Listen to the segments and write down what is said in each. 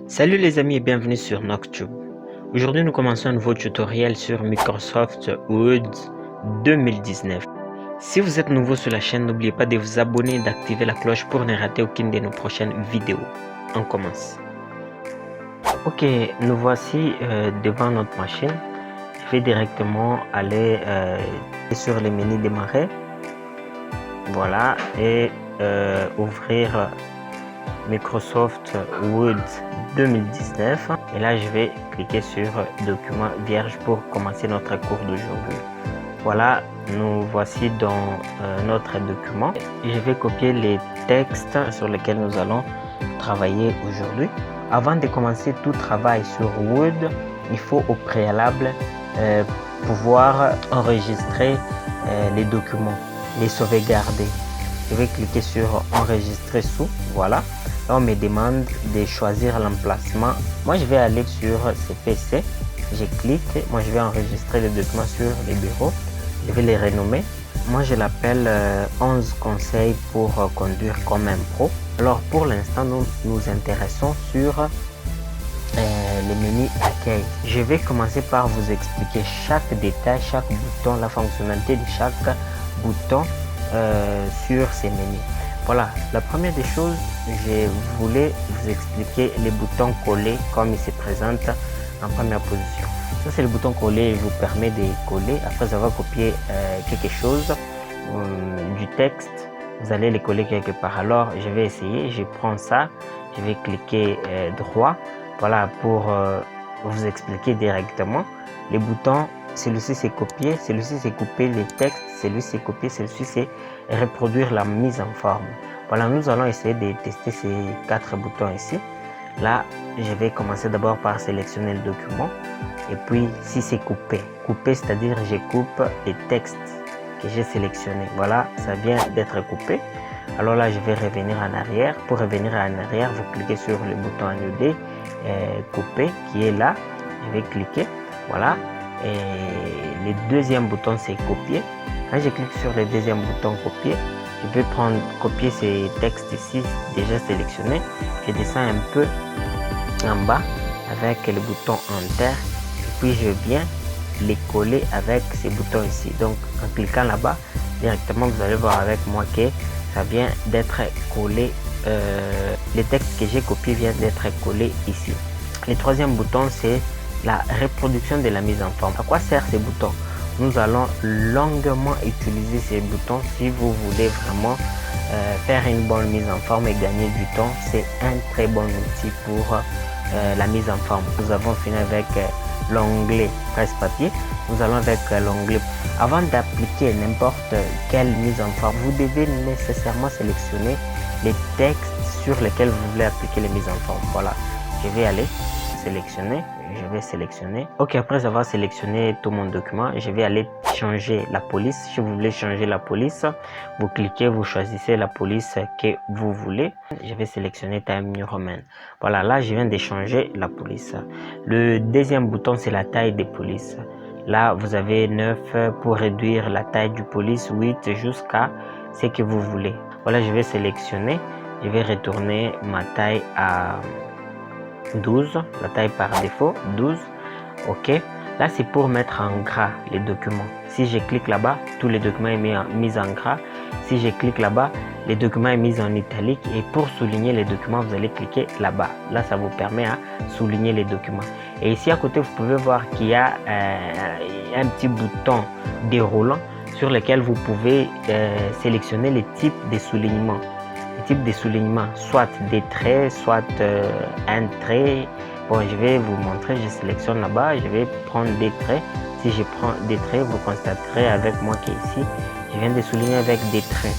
Salut les amis et bienvenue sur Noctube. Aujourd'hui nous commençons un nouveau tutoriel sur Microsoft Word 2019. Si vous êtes nouveau sur la chaîne, n'oubliez pas de vous abonner et d'activer la cloche pour ne rater aucune de nos prochaines vidéos. On commence. Ok, nous voici devant notre machine. Je vais directement aller sur le menu démarrer. Voilà, et ouvrir Microsoft Word 2019 et là je vais cliquer sur document vierge pour commencer notre cours d'aujourd'hui. Voilà, nous voici dans notre document. Je vais copier les textes sur lesquels nous allons travailler aujourd'hui. Avant de commencer tout travail sur Word, il faut au préalable pouvoir enregistrer les documents, les sauvegarder. Je vais cliquer sur enregistrer sous, voilà. Là, on me demande de choisir l'emplacement. Moi, je vais aller sur CPC. Je clique. Moi, je vais enregistrer le document sur les bureaux. Je vais les renommer. Moi, je l'appelle 11 conseils pour conduire comme un pro. Alors, pour l'instant, nous nous intéressons sur le menu accueil. Je vais commencer par vous expliquer chaque détail, chaque bouton, la fonctionnalité de chaque bouton sur ces menus. Voilà, la première des choses, je voulais vous expliquer les boutons collés comme ils se présentent en première position. Ça, c'est le bouton coller, il vous permet de coller. Après avoir copié quelque chose du texte, vous allez les coller quelque part. Alors, je vais essayer, je prends ça, je vais cliquer droit. Voilà, pour vous expliquer directement. Les boutons, celui-ci c'est copier, celui-ci c'est couper les textes, celui-ci c'est copier, celui-ci c'est reproduire la mise en forme. Voilà, nous allons essayer de tester ces 4 boutons ici. Là, je vais commencer d'abord par sélectionner le document. Et puis, si c'est couper, couper, c'est-à-dire je coupe les textes que j'ai sélectionnés. Voilà, ça vient d'être coupé. Alors là, je vais revenir en arrière. Pour revenir en arrière, vous cliquez sur le bouton annulé, couper, qui est là. Je vais cliquer. Voilà. Et le deuxième bouton, c'est copier. Quand je clique sur le deuxième bouton copier, je vais copier ces textes ici déjà sélectionnés. Je descends un peu en bas avec le bouton Enter. Et puis je viens les coller avec ces boutons ici. Donc en cliquant là-bas, directement vous allez voir avec moi que ça vient d'être collé. Les textes que j'ai copiés viennent d'être collés ici. Le troisième bouton, c'est la reproduction de la mise en forme. À quoi servent ces boutons? Nous allons longuement utiliser ces boutons si vous voulez vraiment faire une bonne mise en forme et gagner du temps. C'est un très bon outil pour la mise en forme. Nous avons fini avec l'onglet presse-papier. Nous allons avec l'onglet. Avant d'appliquer n'importe quelle mise en forme, vous devez nécessairement sélectionner les textes sur lesquels vous voulez appliquer les mises en forme. Voilà, je vais aller sélectionner. Je vais sélectionner. Ok, après avoir sélectionné tout mon document, je vais aller changer la police. Si vous voulez changer la police, vous cliquez, vous choisissez la police que vous voulez. Je vais sélectionner Time New Roman. Voilà, là je viens de changer la police. Le deuxième bouton, c'est la taille des polices. Là, vous avez 9 pour réduire la taille du police, 8 jusqu'à ce que vous voulez. Voilà, je vais sélectionner. Je vais retourner ma taille à 12, la taille par défaut, 12. Ok, là c'est pour mettre en gras les documents. Si je clique là-bas, tous les documents sont mis en gras. Si je clique là-bas, les documents sont mis en italique. Et pour souligner les documents, vous allez cliquer là-bas. Là, ça vous permet à souligner les documents. Et ici à côté, vous pouvez voir qu'il y a un petit bouton déroulant sur lequel vous pouvez sélectionner les types de soulignements. Type de soulignement, soit des traits, soit un trait. Bon, je vais vous montrer, je sélectionne là-bas, je vais prendre des traits. Si je prends des traits, vous constaterez avec moi qu'ici, je viens de souligner avec des traits.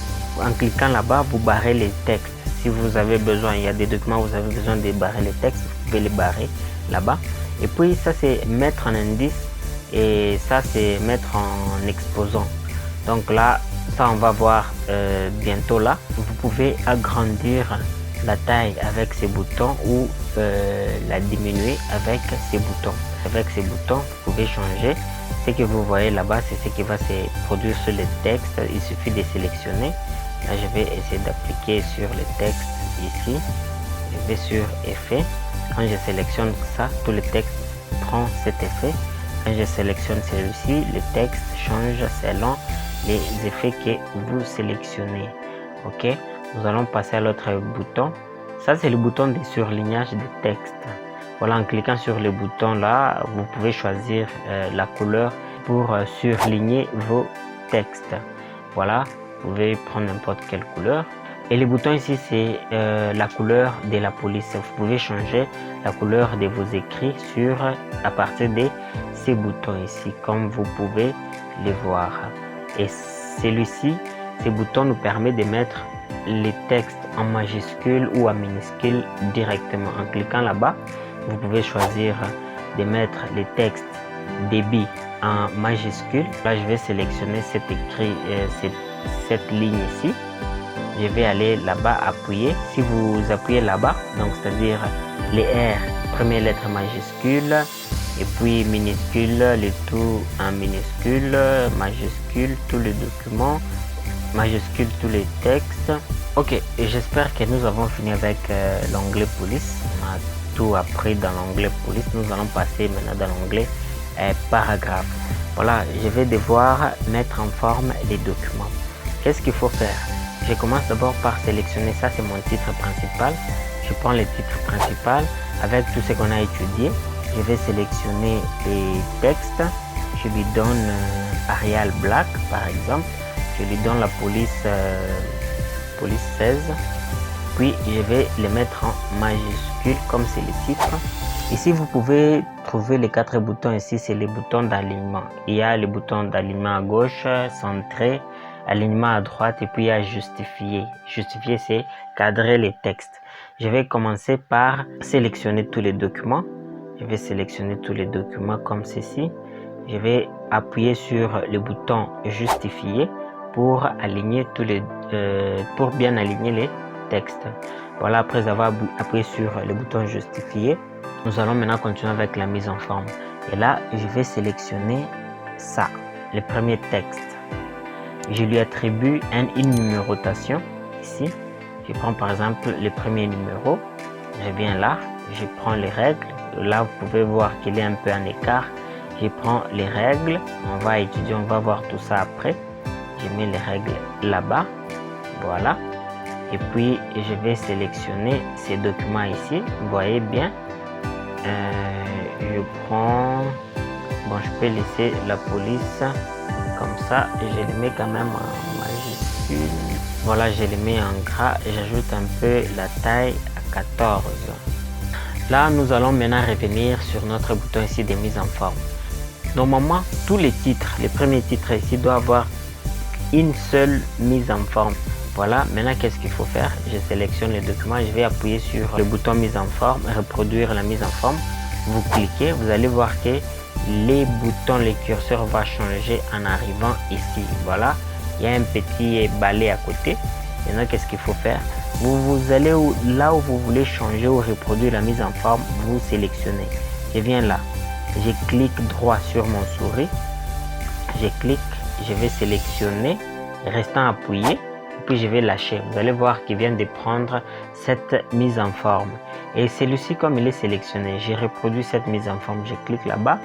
En cliquant là-bas, vous barrez les textes. Si vous avez besoin, il y a des documents où vous avez besoin de barrer les textes, vous pouvez les barrer là-bas. Et puis ça, c'est mettre en indice et ça, c'est mettre en exposant. Donc là, ça on va voir bientôt là. Vous pouvez agrandir la taille avec ces boutons ou la diminuer avec ces boutons. Avec ces boutons, vous pouvez changer. Ce que vous voyez là-bas, c'est ce qui va se produire sur les textes. Il suffit de sélectionner. Là, je vais essayer d'appliquer sur les textes ici. Je vais sur effet. Quand je sélectionne ça, tout le texte prend cet effet. Quand je sélectionne celui-ci, le texte change selon les effets que vous sélectionnez. Ok, nous allons passer à l'autre bouton. Ça, c'est le bouton de surlignage de texte. Voilà, en cliquant sur le bouton là, vous pouvez choisir la couleur pour surligner vos textes. Voilà, vous pouvez prendre n'importe quelle couleur. Et le bouton ici, c'est la couleur de la police. Vous pouvez changer la couleur de vos écrits à partir de ces boutons ici, comme vous pouvez les voir. Et celui-ci, ces boutons nous permettent de mettre les textes en majuscule ou en minuscule directement. En cliquant là-bas, vous pouvez choisir de mettre les textes débit en majuscule. Là, je vais sélectionner cette ligne ici. Je vais aller là-bas appuyer. Si vous appuyez là-bas, donc c'est-à-dire les R, première lettre majuscule, et puis minuscule, le tout en minuscule, majuscule, tous les documents, majuscule, tous les textes. Ok, et j'espère que nous avons fini avec l'onglet police. On a tout appris dans l'onglet police. Nous allons passer maintenant dans l'onglet paragraphe. Voilà, je vais devoir mettre en forme les documents. Qu'est-ce qu'il faut faire? Je commence d'abord par sélectionner ça, c'est mon titre principal. Je prends le titre principal avec tout ce qu'on a étudié. Je vais sélectionner les textes. Je lui donne Arial Black par exemple. Je lui donne la police 16. Puis je vais les mettre en majuscule comme c'est le titre. Ici vous pouvez trouver les 4 boutons. Ici c'est les boutons d'alignement. Il y a les boutons d'alignement à gauche, centré, alignement à droite et puis à justifier. Justifier, c'est cadrer les textes. Je vais commencer par sélectionner tous les documents. Je vais sélectionner tous les documents comme ceci. Je vais appuyer sur le bouton justifier pour aligner pour bien aligner les textes. Voilà, après avoir appuyé sur le bouton justifier, nous allons maintenant continuer avec la mise en forme. Et là, je vais sélectionner ça, le premier texte. Je lui attribue une numérotation ici. Je prends par exemple le premier numéro. Je viens là, je prends les règles. Là, vous pouvez voir qu'il est un peu en écart. Je prends les règles. On va étudier, on va voir tout ça après. Je mets les règles là-bas. Voilà. Et puis, je vais sélectionner ces documents ici. Vous voyez bien. Je prends... Bon, je peux laisser la police comme ça. Et je les mets quand même en majuscule. Voilà, je les mets en gras. J'ajoute un peu la taille à 14. Là, nous allons maintenant revenir sur notre bouton ici de mise en forme. Normalement, tous les titres, les premiers titres ici doivent avoir une seule mise en forme. Voilà, maintenant qu'est-ce qu'il faut faire? Je sélectionne les documents, je vais appuyer sur le bouton mise en forme, reproduire la mise en forme. Vous cliquez, vous allez voir que les boutons, les curseurs vont changer en arrivant ici. Voilà, il y a un petit balai à côté. Maintenant, qu'est-ce qu'il faut faire? Vous allez là où vous voulez changer ou reproduire la mise en forme, vous sélectionnez. Je viens là, je clique droit sur mon souris, je clique, je vais sélectionner, restant appuyé, puis je vais lâcher. Vous allez voir qu'il vient de prendre cette mise en forme. Et celui-ci, comme il est sélectionné, j'ai reproduit cette mise en forme. Je clique là-bas,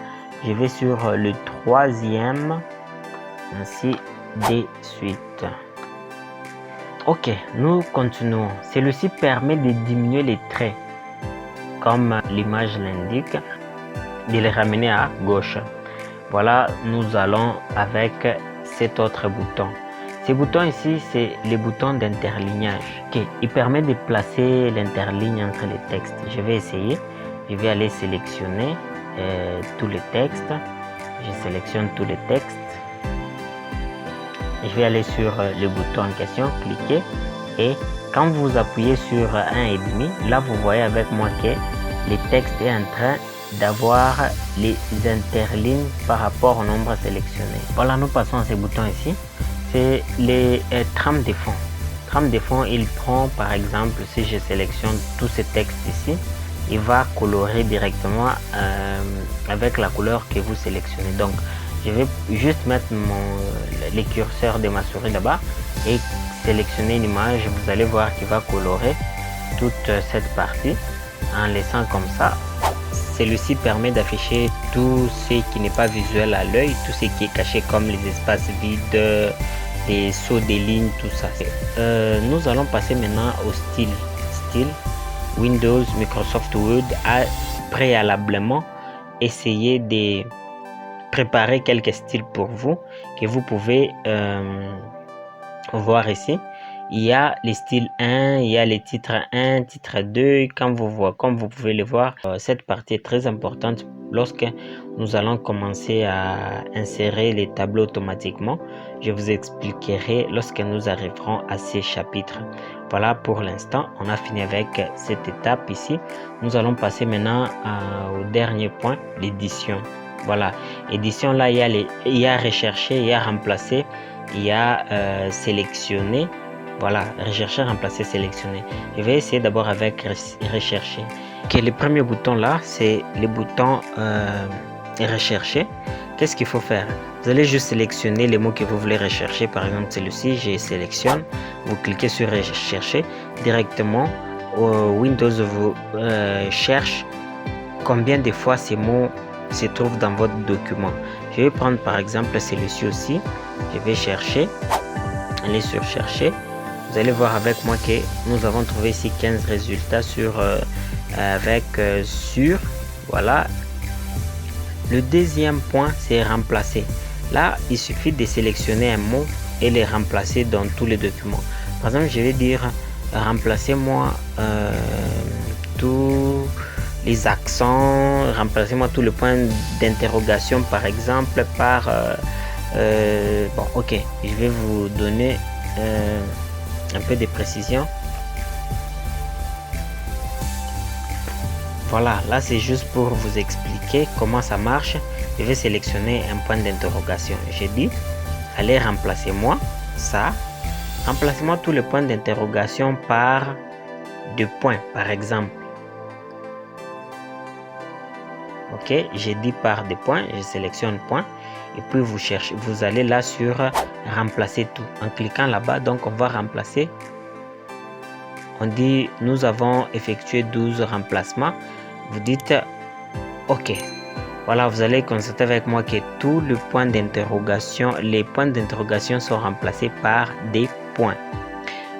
je vais sur le troisième, ainsi de suite. Ok, nous continuons. Celui-ci permet de diminuer les traits, comme l'image l'indique, de les ramener à gauche. Voilà, nous allons avec cet autre bouton. Ces boutons ici, c'est les boutons d'interlignage. Ok, il permet de placer l'interligne entre les textes. Je vais essayer. Je vais aller sélectionner tous les textes. Je sélectionne tous les textes. Je vais aller sur le bouton en question, cliquer, et quand vous appuyez sur 1,5, là vous voyez avec moi que le texte est en train d'avoir les interlignes par rapport au nombre sélectionné. Voilà, nous passons à ces boutons ici. C'est les trames de fond. Trame de fond, il prend par exemple, si je sélectionne tous ces textes ici, il va colorer directement avec la couleur que vous sélectionnez. Donc, je vais juste mettre les curseurs de ma souris là-bas et sélectionner une image. Vous allez voir qu'il va colorer toute cette partie en laissant comme ça. Celui-ci permet d'afficher tout ce qui n'est pas visuel à l'œil, tout ce qui est caché comme les espaces vides, des sauts des lignes, tout ça. Nous allons passer maintenant au style. Windows, Microsoft Word a préalablement essayé de préparer quelques styles pour vous que vous pouvez voir ici. Il y a les styles 1, il y a les titres 1, titre 2. Comme vous pouvez le voir, cette partie est très importante lorsque nous allons commencer à insérer les tableaux automatiquement. Je vous expliquerai lorsque nous arriverons à ces chapitres. Voilà, pour l'instant, on a fini avec cette étape ici. Nous allons passer maintenant au dernier point, l'édition. Voilà, édition là, il y a rechercher, il y a remplacer, il y a sélectionner. Voilà, rechercher, remplacer, sélectionner. Je vais essayer d'abord avec rechercher. Okay, le premier bouton là, c'est le bouton rechercher. Qu'est-ce qu'il faut faire? Vous allez juste sélectionner les mots que vous voulez rechercher. Par exemple, celui-ci, je sélectionne. Vous cliquez sur rechercher. Directement, Windows vous cherche combien de fois ces mots se trouvent dans votre document. Je vais prendre par exemple celui-ci aussi. Je vais chercher. Aller sur chercher. Vous allez voir avec moi que nous avons trouvé ici 15 résultats sur voilà. Le deuxième point, c'est remplacer. Là, il suffit de sélectionner un mot et le remplacer dans tous les documents. Par exemple, je vais dire remplacez-moi tous les accents, remplacez-moi tous les points d'interrogation par exemple par bon, ok, je vais vous donner un peu de précision. Voilà, là c'est juste pour vous expliquer comment ça marche. Je vais sélectionner un point d'interrogation. J'ai dit, allez remplacer-moi ça. Remplacez-moi tous les points d'interrogation par 2 points, par exemple. Ok, j'ai dit par 2 points, je sélectionne point. Et puis vous allez là sur remplacer tout. En cliquant là-bas, donc on va remplacer. On dit, nous avons effectué 12 remplacements. Vous dites, ok. Voilà, vous allez constater avec moi que tous les points d'interrogation sont remplacés par des points.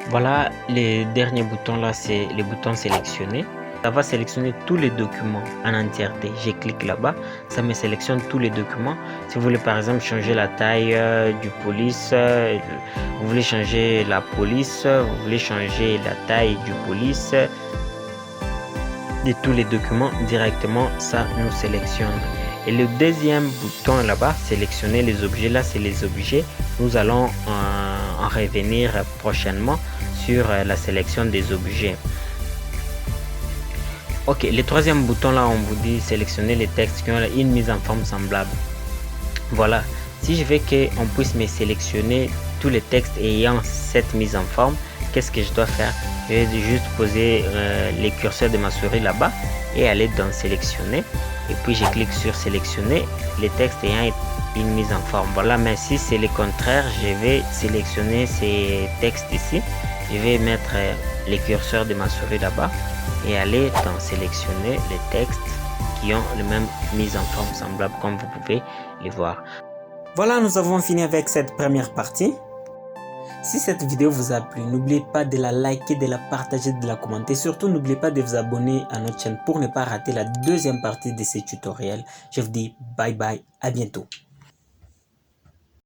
Voilà, le dernier bouton là, c'est le bouton sélectionner. Ça va sélectionner tous les documents en entièreté. Je clique là-bas, ça me sélectionne tous les documents. Si vous voulez par exemple changer la taille du police, vous voulez changer la police, vous voulez changer la taille du police, de tous les documents directement, ça nous sélectionne. Et le deuxième bouton là-bas, sélectionner les objets, là c'est les objets. Nous allons en revenir prochainement sur la sélection des objets. Ok, le troisième bouton là, on vous dit sélectionner les textes qui ont une mise en forme semblable. Voilà, si je veux qu'on puisse me sélectionner tous les textes ayant cette mise en forme, qu'est-ce que je dois faire? Je vais juste poser les curseurs de ma souris là-bas et aller dans sélectionner. Et puis je clique sur sélectionner les textes ayant une mise en forme. Voilà, mais si c'est le contraire, je vais sélectionner ces textes ici. Je vais mettre les curseurs de ma souris là-bas et aller dans sélectionner les textes qui ont la même mise en forme semblable comme vous pouvez les voir. Voilà, nous avons fini avec cette première partie. Si cette vidéo vous a plu, n'oubliez pas de la liker, de la partager, de la commenter. Surtout, n'oubliez pas de vous abonner à notre chaîne pour ne pas rater la deuxième partie de ce tutoriel. Je vous dis bye bye, à bientôt.